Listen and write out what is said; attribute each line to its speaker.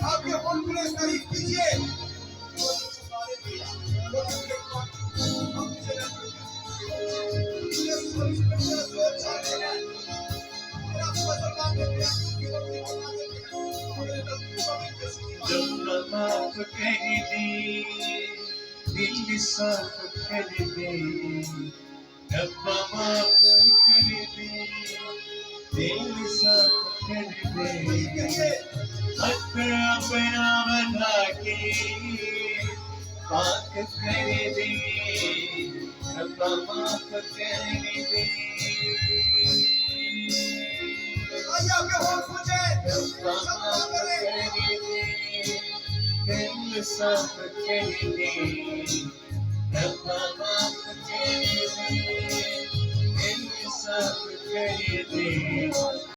Speaker 1: आपके होंठ खुले तारीफ कीजिए।
Speaker 2: जब माफ कर दे दिल साफ कर दे, जब माफ कर दे दिल साफ कर दे, हक अपना बना के पाक कर दे, जब माफ कर दे। दिल साफ कर दे, रब्बा माफ कर दे, दिल साफ कर दे।